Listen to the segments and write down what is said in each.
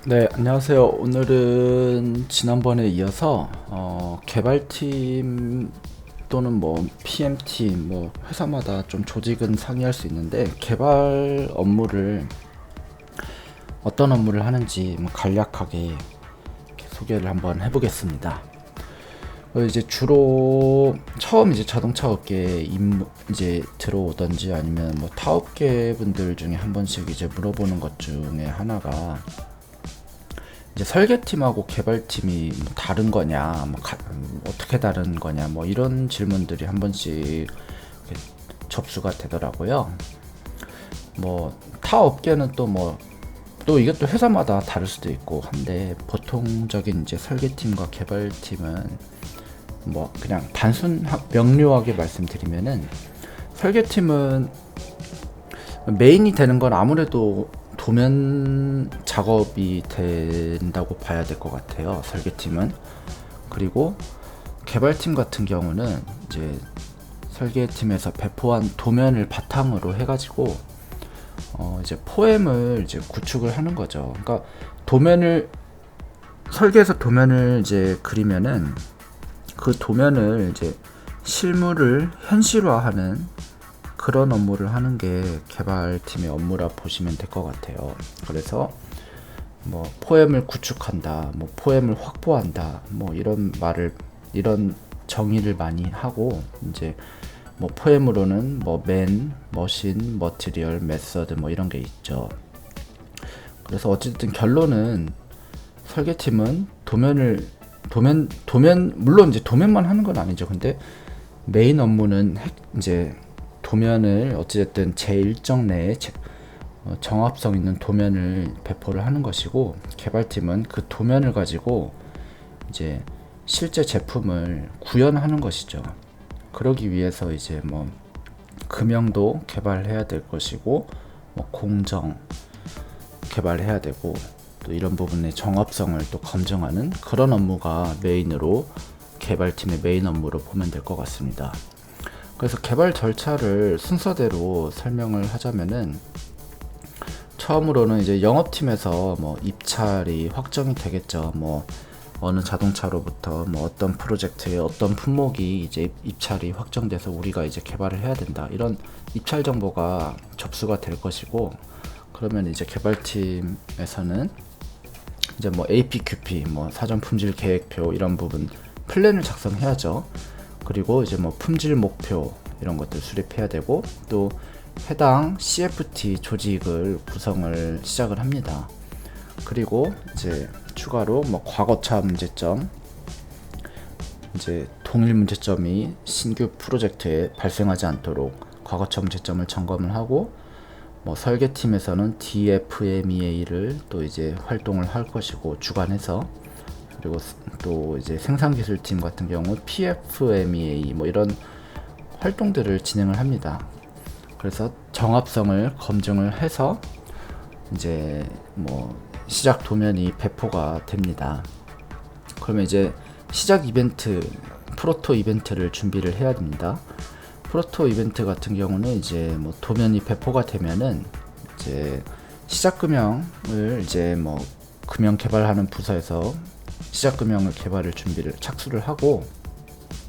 네, 안녕하세요. 오늘은 지난번에 이어서 개발팀 또는 뭐 PM팀, 뭐 회사마다 좀 조직은 상이할 수 있는데 개발 업무를 어떤 업무를 하는지 뭐 간략하게 이렇게 소개를 한번 해보겠습니다. 이제 주로 처음 이제 자동차 업계에 이제 들어오던지 아니면 뭐 타업계 분들 중에 한 번씩 이제 물어보는 것 중에 하나가 이제 설계팀하고 개발팀이 뭐 다른 거냐, 어떻게 다른 거냐, 뭐 이런 질문들이 한 번씩 접수가 되더라고요. 뭐 타 업계는 또 이것도 회사마다 다를 수도 있고 한데 보통적인 이제 설계팀과 개발팀은 뭐 그냥 단순 명료하게 말씀드리면은 설계팀은 메인이 되는 건 아무래도 도면 작업이 된다고 봐야 될 것 같아요. 설계팀은. 그리고 개발팀 같은 경우는 이제 설계팀에서 배포한 도면을 바탕으로 해가지고 이제 포엠을 이제 구축을 하는 거죠. 그러니까 도면을 설계해서 도면을 이제 그리면은 그 도면을 이제 실물을 현실화하는 그런 업무를 하는 게 개발팀의 업무라 보시면 될 것 같아요. 그래서 뭐 포엠을 구축한다, 뭐 포엠을 확보한다, 뭐 이런 정의를 많이 하고 이제 뭐 포엠으로는 뭐 머신, 머티리얼, 메서드 뭐 이런 게 있죠. 그래서 어쨌든 결론은 설계팀은 도면 물론 이제 도면만 하는 건 아니죠. 근데 메인 업무는 이제 도면을 어찌됐든 제 일정 내에 정합성 있는 도면을 배포를 하는 것이고, 개발팀은 그 도면을 가지고 이제 실제 제품을 구현하는 것이죠. 그러기 위해서 이제 뭐 금형도 개발해야 될 것이고, 뭐 공정 개발해야 되고, 또 이런 부분의 정합성을 또 검증하는 그런 업무가 메인으로 개발팀의 메인 업무로 보면 될 것 같습니다. 그래서 개발 절차를 순서대로 설명을 하자면은 처음으로는 이제 영업팀에서 뭐 입찰이 확정이 되겠죠. 뭐 어느 자동차로부터 뭐 어떤 프로젝트에 어떤 품목이 이제 입찰이 확정돼서 우리가 이제 개발을 해야 된다, 이런 입찰 정보가 접수가 될 것이고, 그러면 이제 개발팀에서는 이제 뭐 APQP, 뭐 사전 품질 계획표 이런 부분 플랜을 작성해야죠. 그리고 이제 뭐 품질 목표 이런 것들 수립해야 되고, 또 해당 CFT 조직을 구성을 시작을 합니다. 그리고 이제 추가로 뭐 과거차 문제점, 이제 동일 문제점이 신규 프로젝트에 발생하지 않도록 과거차 문제점을 점검을 하고, 뭐 설계팀에서는 DFMEA를 또 이제 활동을 할 것이고 주관해서, 그리고 또 이제 생산기술팀 같은 경우 PFMEA 뭐 이런 활동들을 진행을 합니다. 그래서 정합성을 검증을 해서 이제 뭐 시작 도면이 배포가 됩니다. 그러면 이제 시작 이벤트, 프로토 이벤트를 준비를 해야 됩니다. 프로토 이벤트 같은 경우는 이제 뭐 도면이 배포가 되면은 이제 시작 금형을 이제 뭐 금형 개발하는 부서에서 시작 금형을 개발을 준비를 착수를 하고,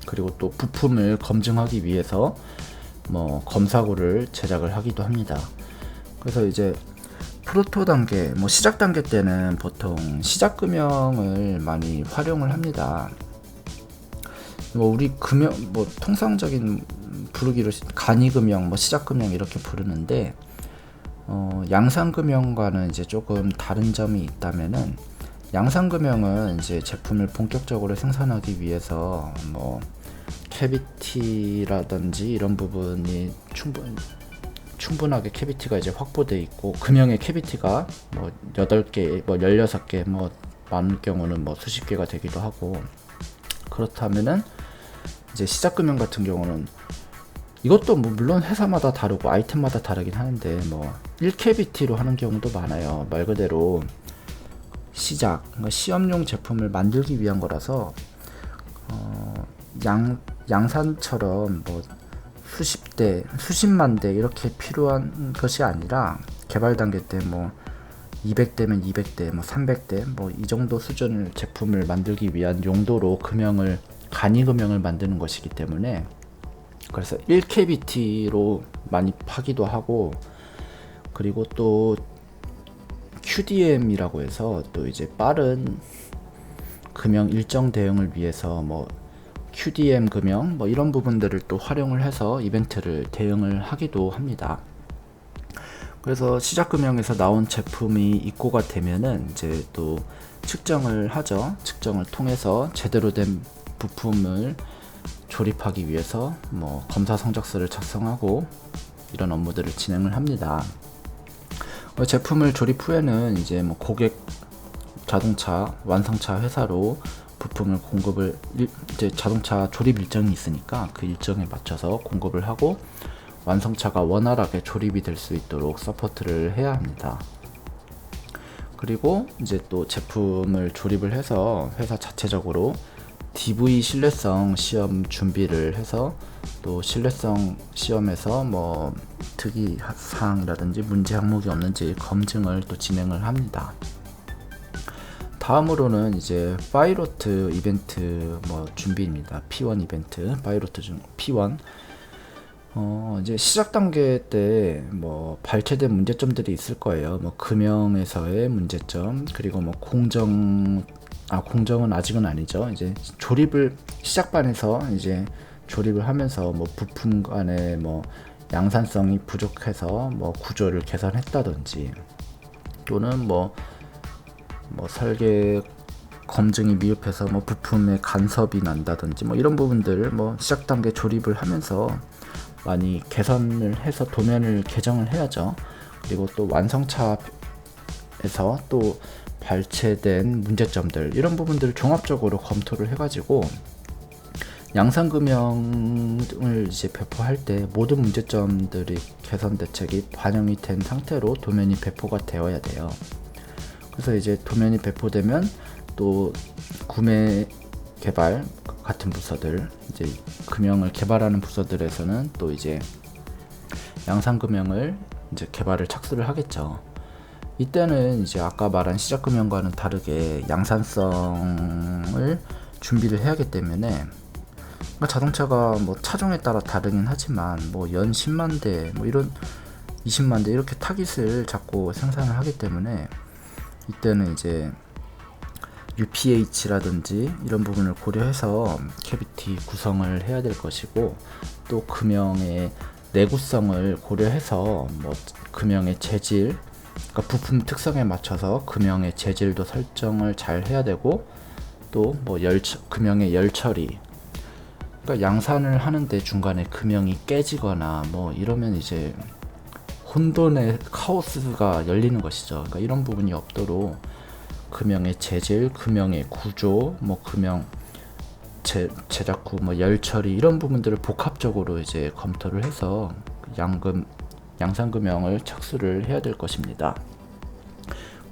그리고 또 부품을 검증하기 위해서 뭐 검사고를 제작을 하기도 합니다. 그래서 이제 프로토 단계, 뭐 시작 단계 때는 보통 시작 금형을 많이 활용을 합니다. 뭐 우리 금형, 뭐 통상적인 부르기로 간이 금형, 뭐 시작 금형 이렇게 부르는데, 양산 금형과는 이제 조금 다른 점이 있다면은, 양산 금형은 이제 제품을 본격적으로 생산하기 위해서 뭐 캐비티라든지 이런 부분이 충분하게 캐비티가 이제 확보돼 있고, 금형의 캐비티가 뭐 8개, 뭐 16개, 뭐 많은 경우는 뭐 수십 개가 되기도 하고, 그렇다면은 이제 시작 금형 같은 경우는 이것도 뭐 물론 회사마다 다르고 아이템마다 다르긴 하는데 뭐 1캐비티로 하는 경우도 많아요. 말 그대로 시작, 그러니까 시험용 제품을 만들기 위한 거라서 양산처럼 뭐 수십 대, 수십만 대 이렇게 필요한 것이 아니라 개발 단계 때 뭐 200대면 200대, 뭐 300대, 뭐 이 정도 수준을 제품을 만들기 위한 용도로 간이 금형을 만드는 것이기 때문에, 그래서 1kbt로 많이 파기도 하고, 그리고 또 QDM이라고 해서 또 이제 빠른 금형 일정 대응을 위해서 뭐 QDM 금형 뭐 이런 부분들을 또 활용을 해서 이벤트를 대응을 하기도 합니다. 그래서 시작 금형에서 나온 제품이 입고가 되면은 이제 또 측정을 하죠. 측정을 통해서 제대로 된 부품을 조립하기 위해서 뭐 검사 성적서를 작성하고 이런 업무들을 진행을 합니다. 제품을 조립 후에는 이제 뭐 고객 자동차 완성차 회사로 부품을 공급을, 이제 자동차 조립 일정이 있으니까 그 일정에 맞춰서 공급을 하고 완성차가 원활하게 조립이 될 수 있도록 서포트를 해야 합니다. 그리고 이제 또 제품을 조립을 해서 회사 자체적으로 DV 신뢰성 시험 준비를 해서 또 신뢰성 시험에서 뭐 특이 사항이라든지 문제 항목이 없는지 검증을 또 진행을 합니다. 다음으로는 이제 파이로트 이벤트 뭐 준비입니다. P1 이벤트, 파이로트 중 P1. 이제 시작 단계 때 뭐 발췌된 문제점들이 있을 거예요. 뭐 금형에서의 문제점, 그리고 뭐 공정은 아직은 아니죠. 이제 조립을 시작반에서 이제 조립을 하면서 뭐 부품 간의 뭐 양산성이 부족해서 뭐 구조를 개선했다든지, 또는 뭐 설계 검증이 미흡해서 뭐 부품에 간섭이 난다든지 뭐 이런 부분들을 뭐 시작 단계 조립을 하면서 많이 개선을 해서 도면을 개정을 해야죠. 그리고 또 완성차에서 또 발췌된 문제점들, 이런 부분들을 종합적으로 검토를 해가지고 양산금형을 이제 배포할 때 모든 문제점들이 개선 대책이 반영이 된 상태로 도면이 배포가 되어야 돼요. 그래서 이제 도면이 배포되면 또 구매 개발 같은 부서들, 이제 금형을 개발하는 부서들에서는 또 이제 양산 금형을 이제 개발을 착수를 하겠죠. 이때는 이제 아까 말한 시작 금형과는 다르게 양산성을 준비를 해야 하기 때문에, 그러니까 자동차가 뭐 차종에 따라 다르긴 하지만 뭐 연 10만 대, 뭐 이런 20만 대 이렇게 타깃을 잡고 생산을 하기 때문에 이때는 이제 UPH라든지 이런 부분을 고려해서 캐비티 구성을 해야 될 것이고, 또 금형의 내구성을 고려해서 뭐 금형의 재질, 그러니까 부품 특성에 맞춰서 금형의 재질도 설정을 잘 해야 되고, 또 뭐 금형의 열 처리, 그러니까 양산을 하는데 중간에 금형이 깨지거나 뭐 이러면 이제 혼돈의 카오스가 열리는 것이죠. 그러니까 이런 부분이 없도록 금형의 재질, 금형의 구조, 뭐 금형 제작 후 뭐 열 처리, 이런 부분들을 복합적으로 이제 검토를 해서 양산 금형을 착수를 해야 될 것입니다.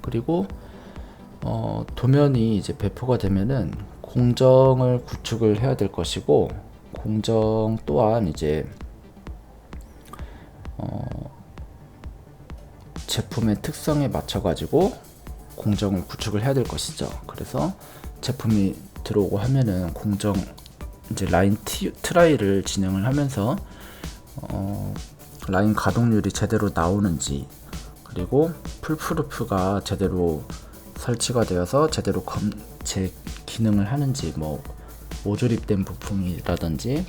그리고 도면이 이제 배포가 되면은 공정을 구축을 해야 될 것이고, 공정 또한 이제 제품의 특성에 맞춰 가지고 공정을 구축을 해야 될 것이죠. 그래서 제품이 들어오고 하면은 공정 이제 라인 트라이를 진행을 하면서 라인 가동률이 제대로 나오는지, 그리고 풀프루프가 제대로 설치가 되어서 제대로 제 기능을 하는지, 뭐 오조립된 부품이라든지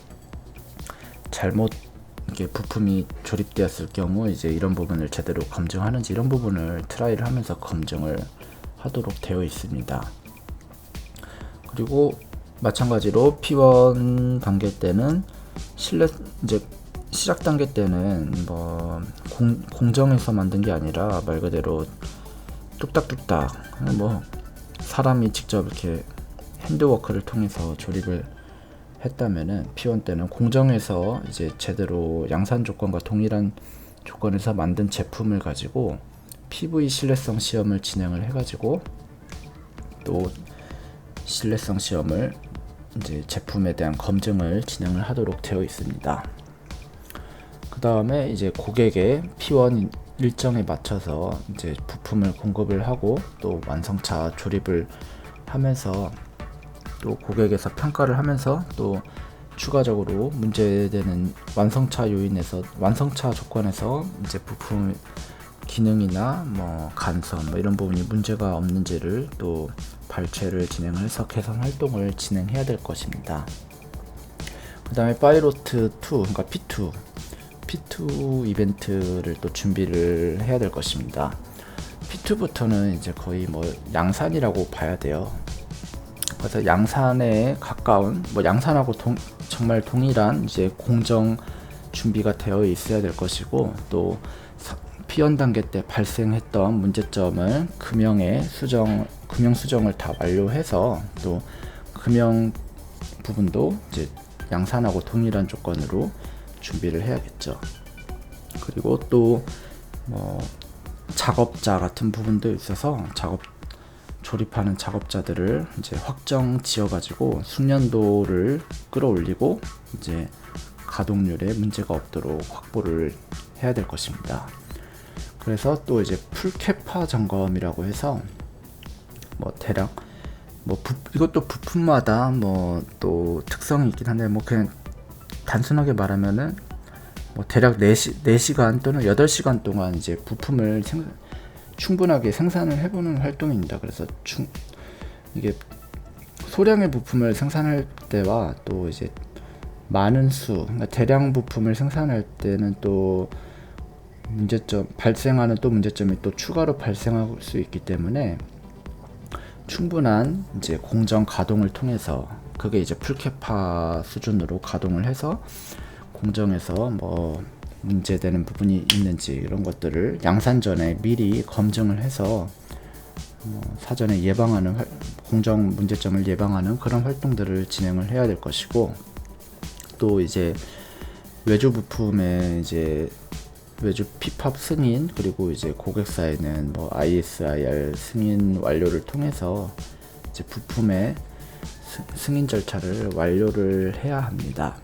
잘못 이게 부품이 조립되었을 경우 이제 이런 부분을 제대로 검증하는지, 이런 부분을 트라이를 하면서 검증을 하도록 되어 있습니다. 그리고 마찬가지로 P1 단계 때는 이제 시작 단계 때는 뭐 공정에서 만든 게 아니라 말 그대로 뚝딱뚝딱 뭐 사람이 직접 이렇게 핸드워크를 통해서 조립을 했다면은 P1 때는 공정에서 이제 제대로 양산 조건과 동일한 조건에서 만든 제품을 가지고 PV 신뢰성 시험을 진행을 해가지고 또 신뢰성 시험을 이제 제품에 대한 검증을 진행을 하도록 되어 있습니다. 그 다음에 이제 고객의 P1 일정에 맞춰서 이제 부품을 공급을 하고 또 완성차 조립을 하면서 또 고객에서 평가를 하면서 또 추가적으로 문제되는 완성차 요인에서 완성차 조건에서 이제 부품 기능이나 뭐 간섭 뭐 이런 부분이 문제가 없는지를 또 발췌를 진행해서 개선 활동을 진행해야 될 것입니다. 그 다음에 파이로트 2 그러니까 P2 이벤트를 또 준비를 해야 될 것입니다. P2부터는 이제 거의 뭐 양산이라고 봐야 돼요. 그래서 양산에 가까운 뭐 양산하고 정말 동일한 이제 공정 준비가 되어 있어야 될 것이고 또 피원 단계 때 발생했던 문제점을 금형 수정을 다 완료해서 또 금형 부분도 이제 양산하고 동일한 조건으로 준비를 해야겠죠. 그리고 또 뭐 작업자 같은 부분도 있어서 조립하는 작업자들을 이제 확정 지어가지고 숙련도를 끌어올리고 이제 가동률에 문제가 없도록 확보를 해야 될 것입니다. 그래서 또 이제 풀캐파 점검이라고 해서 뭐 대략 뭐 이것도 부품마다 뭐 또 특성이 있긴 한데 뭐 그냥 단순하게 말하면은 뭐 대략 4시간 또는 8시간 동안 이제 부품을 충분하게 생산을 해보는 활동입니다. 그래서 이게 소량의 부품을 생산할 때와 또 이제 많은 그러니까 대량 부품을 생산할 때는 또 발생하는 또 문제점이 또 추가로 발생할 수 있기 때문에 충분한 이제 공정 가동을 통해서 그게 이제 풀캐파 수준으로 가동을 해서 공정에서 뭐 문제되는 부분이 있는지 이런 것들을 양산 전에 미리 검증을 해서 사전에 예방하는 공정 문제점을 예방하는 그런 활동들을 진행을 해야 될 것이고 또 이제 외주 부품의 이제 외주 피팝 승인 그리고 이제 고객사에는 뭐 ISIR 승인 완료를 통해서 이제 부품의 승인 절차를 완료를 해야 합니다.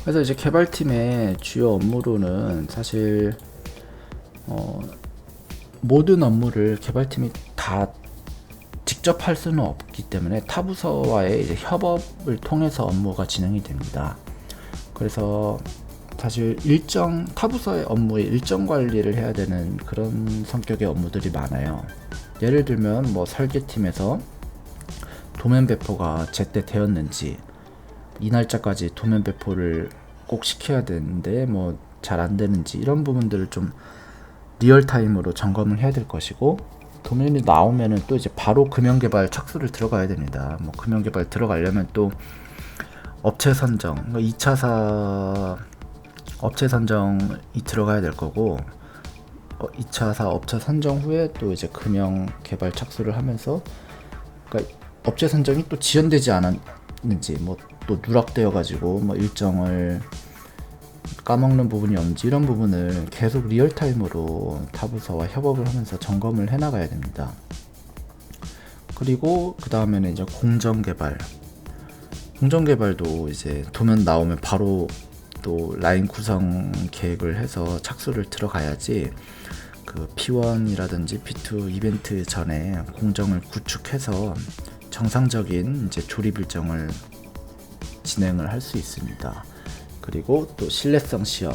그래서 이제 개발팀의 주요 업무로는 사실 모든 업무를 개발팀이 다 직접 할 수는 없기 때문에 타 부서와의 이제 협업을 통해서 업무가 진행이 됩니다. 그래서 사실 타 부서의 업무의 일정 관리를 해야 되는 그런 성격의 업무들이 많아요. 예를 들면 뭐 설계팀에서 도면 배포가 제때 되었는지 이 날짜까지 도면 배포를 꼭 시켜야 되는데 뭐 잘 안 되는지 이런 부분들을 좀 리얼타임으로 점검을 해야 될 것이고 도면이 나오면은 또 이제 바로 금형 개발 착수를 들어가야 됩니다. 뭐 금형 개발 들어가려면 또 업체 선정, 2차사 업체 선정이 들어가야 될 거고 2차사 업체 선정 후에 또 이제 금형 개발 착수를 하면서 그러니까 업체 선정이 또 지연되지 않았는지 뭐 또 누락되어 가지고 뭐 일정을 까먹는 부분이 없는지 이런 부분을 계속 리얼타임으로 타부서와 협업을 하면서 점검을 해 나가야 됩니다. 그리고 그 다음에는 이제 공정개발도 이제 도면 나오면 바로 또 라인 구성 계획을 해서 착수를 들어가야지 그 P1이라든지 P2 이벤트 전에 공정을 구축해서 정상적인 이제 조립 일정을 진행을 할 수 있습니다. 그리고 또 신뢰성 시험,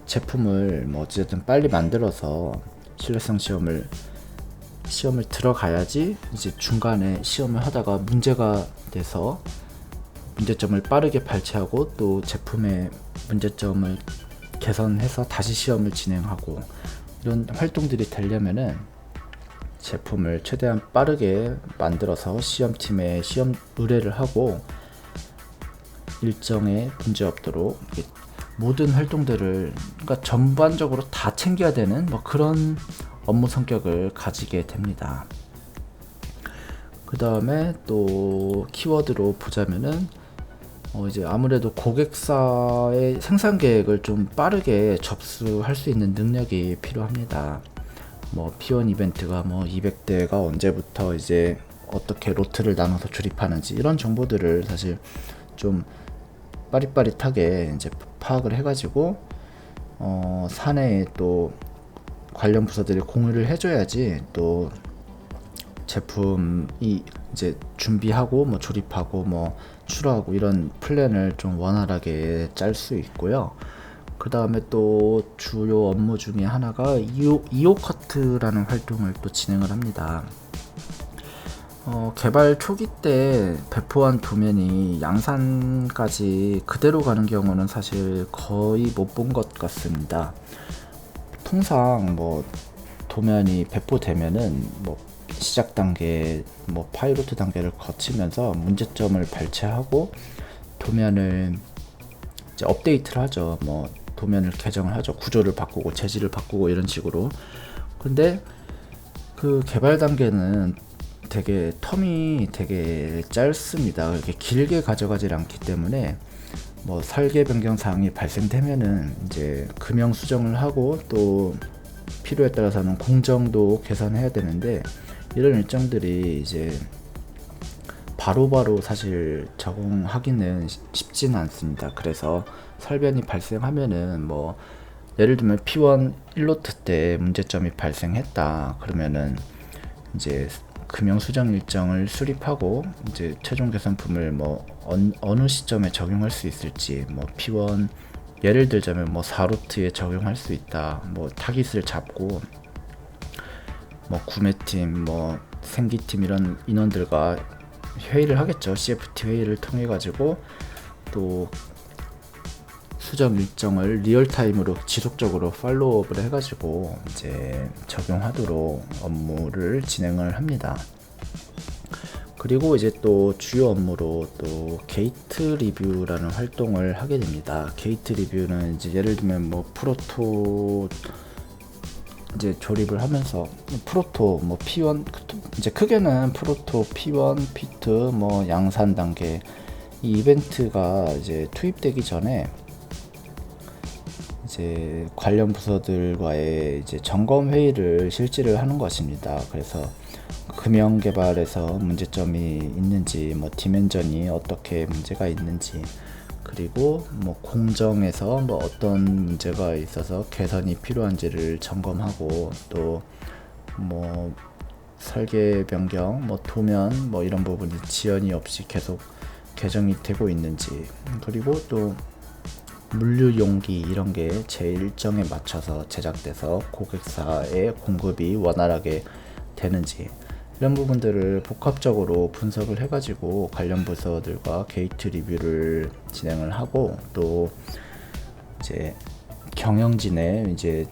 제품을 뭐 어쨌든 빨리 만들어서 신뢰성 시험을 들어가야지 이제 중간에 시험을 하다가 문제가 돼서 문제점을 빠르게 발췌하고 또 제품의 문제점을 개선해서 다시 시험을 진행하고 이런 활동들이 되려면은 제품을 최대한 빠르게 만들어서 시험팀에 시험 의뢰를 하고 일정에 문제 없도록 모든 활동들을 그러니까 전반적으로 다 챙겨야 되는 뭐 그런 업무 성격을 가지게 됩니다. 그 다음에 또 키워드로 보자면은 이제 아무래도 고객사의 생산 계획을 좀 빠르게 접수할 수 있는 능력이 필요합니다. 뭐 P1 이벤트가 뭐 200대가 언제부터 이제 어떻게 로트를 나눠서 조립하는지 이런 정보들을 사실 좀 빠릿빠릿하게 이제 파악을 해가지고 사내에 또 관련 부서들이 공유를 해줘야지 또 제품이 이제 준비하고 뭐 조립하고 뭐 출하하고 이런 플랜을 좀 원활하게 짤 수 있고요. 그 다음에 또 주요 업무 중에 하나가 이오 커트라는 활동을 또 진행을 합니다. 개발 초기 때 배포한 도면이 양산까지 그대로 가는 경우는 사실 거의 못 본 것 같습니다. 통상 뭐 도면이 배포되면은 뭐 시작 단계, 뭐 파이로트 단계를 거치면서 문제점을 발췌하고 도면을 이제 업데이트를 하죠. 뭐 도면을 개정을 하죠. 구조를 바꾸고 재질을 바꾸고 이런 식으로. 근데 그 개발 단계는 되게 텀이 되게 짧습니다. 이렇게 길게 가져가질 않기 때문에 뭐 설계 변경 사항이 발생되면은 이제 금형 수정을 하고 또 필요에 따라서는 공정도 개선해야 되는데 이런 일정들이 이제 바로바로 사실 적용하기는 쉽지는 않습니다. 그래서 설변이 발생하면은 뭐 예를 들면 P1 1로트 때 문제점이 발생했다 그러면은 이제 금형 수정 일정을 수립하고 이제 최종 개선품을 뭐 어느 시점에 적용할 수 있을지 뭐 P1 예를 들자면 뭐 4로트에 적용할 수 있다 뭐 타깃을 잡고 뭐 구매팀 뭐 생기팀 이런 인원들과 회의를 하겠죠. CFT 회의를 통해 가지고 또 수정 일정을 리얼타임으로 지속적으로 팔로우업을 해가지고 이제 적용하도록 업무를 진행을 합니다. 그리고 이제 또 주요 업무로 또 게이트 리뷰라는 활동을 하게 됩니다. 게이트 리뷰는 이제 예를 들면 뭐 프로토 이제 조립을 하면서 프로토 뭐 P1 이제 크게는 프로토 P1, P2 뭐 양산 단계 이 이벤트가 이제 투입되기 전에 이제 관련 부서들과의 이제 점검 회의를 실시를 하는 것입니다. 그래서 금형 개발에서 문제점이 있는지, 뭐 디멘전이 어떻게 문제가 있는지, 그리고 뭐 공정에서 뭐 어떤 문제가 있어서 개선이 필요한지를 점검하고 또 뭐 설계 변경, 뭐 도면 뭐 이런 부분이 지연이 없이 계속 개정이 되고 있는지, 그리고 또 물류 용기 이런 게 제 일정에 맞춰서 제작돼서 고객사의 공급이 원활하게 되는지 이런 부분들을 복합적으로 분석을 해가지고 관련 부서들과 게이트 리뷰를 진행을 하고 또 이제 경영진에 이제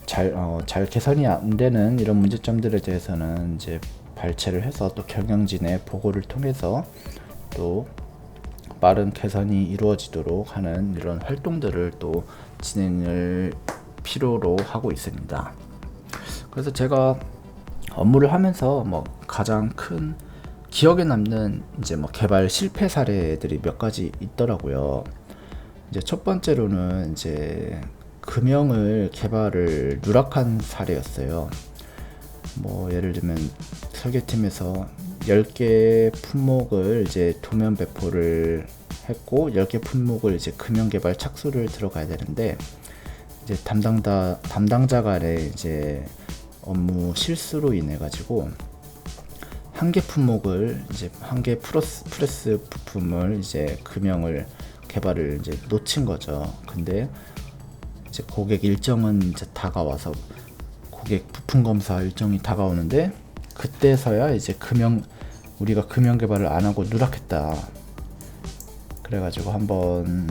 잘 개선이 안 되는 이런 문제점들에 대해서는 이제 발췌를 해서 또 경영진에 보고를 통해서 또 빠른 개선이 이루어지도록 하는 이런 활동들을 또 진행을 필요로 하고 있습니다. 그래서 제가 업무를 하면서 뭐 가장 큰 기억에 남는 이제 뭐 개발 실패 사례들이 몇 가지 있더라고요. 이제 첫 번째로는 이제 금형을 개발을 누락한 사례였어요. 뭐 예를 들면 설계팀에서 10개 품목을 이제 도면 배포를 했고 10개 품목을 이제 금형 개발 착수를 들어가야 되는데 이제 담당자 간의 이제 업무 실수로 인해 가지고 한 개 품목을 이제 한 개 프레스 부품을 이제 금형을 개발을 이제 놓친 거죠. 근데 이제 고객 일정은 이제 다가와서 고객 부품 검사 일정이 다가오는데 그때서야 이제 우리가 금형 개발을 안 하고 누락했다. 그래가지고 한번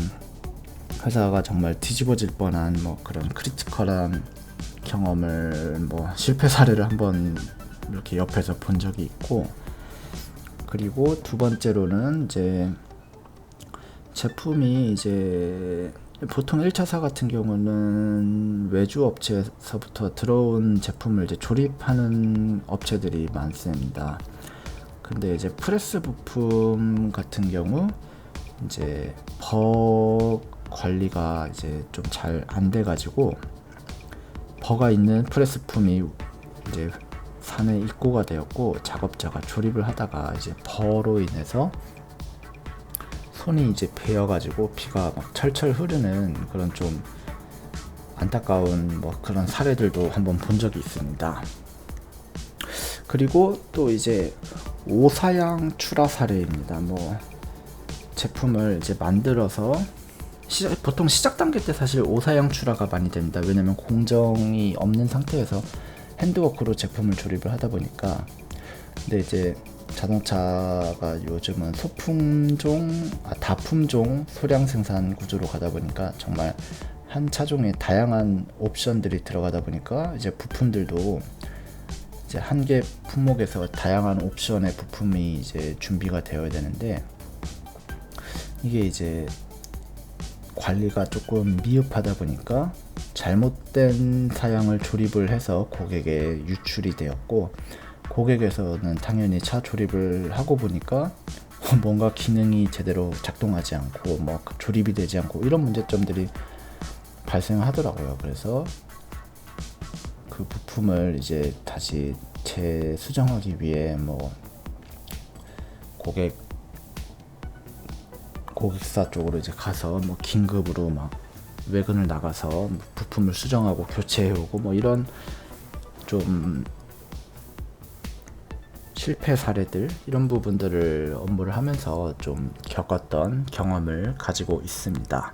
회사가 정말 뒤집어질 뻔한 뭐 그런 크리티컬한 경험을 뭐 실패 사례를 한번 이렇게 옆에서 본 적이 있고, 그리고 두 번째로는 이제 제품이 이제 보통 1차사 같은 경우는 외주 업체에서부터 들어온 제품을 이제 조립하는 업체들이 많습니다. 근데 이제 프레스 부품 같은 경우 이제 버 관리가 이제 좀 잘 안 돼가지고 버가 있는 프레스품이 이제 산에 입고가 되었고 작업자가 조립을 하다가 이제 버로 인해서 손이 이제 베어가지고 피가 막 철철 흐르는 그런 좀 안타까운 뭐 그런 사례들도 한번 본 적이 있습니다. 그리고 또 이제 오사양 출하 사례입니다. 뭐 제품을 이제 만들어서 보통 시작 단계 때 사실 오사양 출하가 많이 됩니다. 왜냐면 공정이 없는 상태에서 핸드워크로 제품을 조립을 하다 보니까. 근데 이제 자동차가 요즘은 다품종 소량 생산 구조로 가다 보니까 정말 한 차종에 다양한 옵션들이 들어가다 보니까 이제 부품들도 이제 한 개 품목에서 다양한 옵션의 부품이 이제 준비가 되어야 되는데, 이게 이제 관리가 조금 미흡하다 보니까 잘못된 사양을 조립을 해서 고객에 유출이 되었고, 고객에서는 당연히 차 조립을 하고 보니까 뭔가 기능이 제대로 작동하지 않고 뭐 조립이 되지 않고 이런 문제점들이 발생하더라고요. 그래서 그 부품을 이제 다시 재수정하기 위해 뭐 고객사 쪽으로 이제 가서 뭐 긴급으로 막 외근을 나가서 부품을 수정하고 교체해오고 뭐 이런 좀 실패 사례들, 이런 부분들을 업무를 하면서 좀 겪었던 경험을 가지고 있습니다.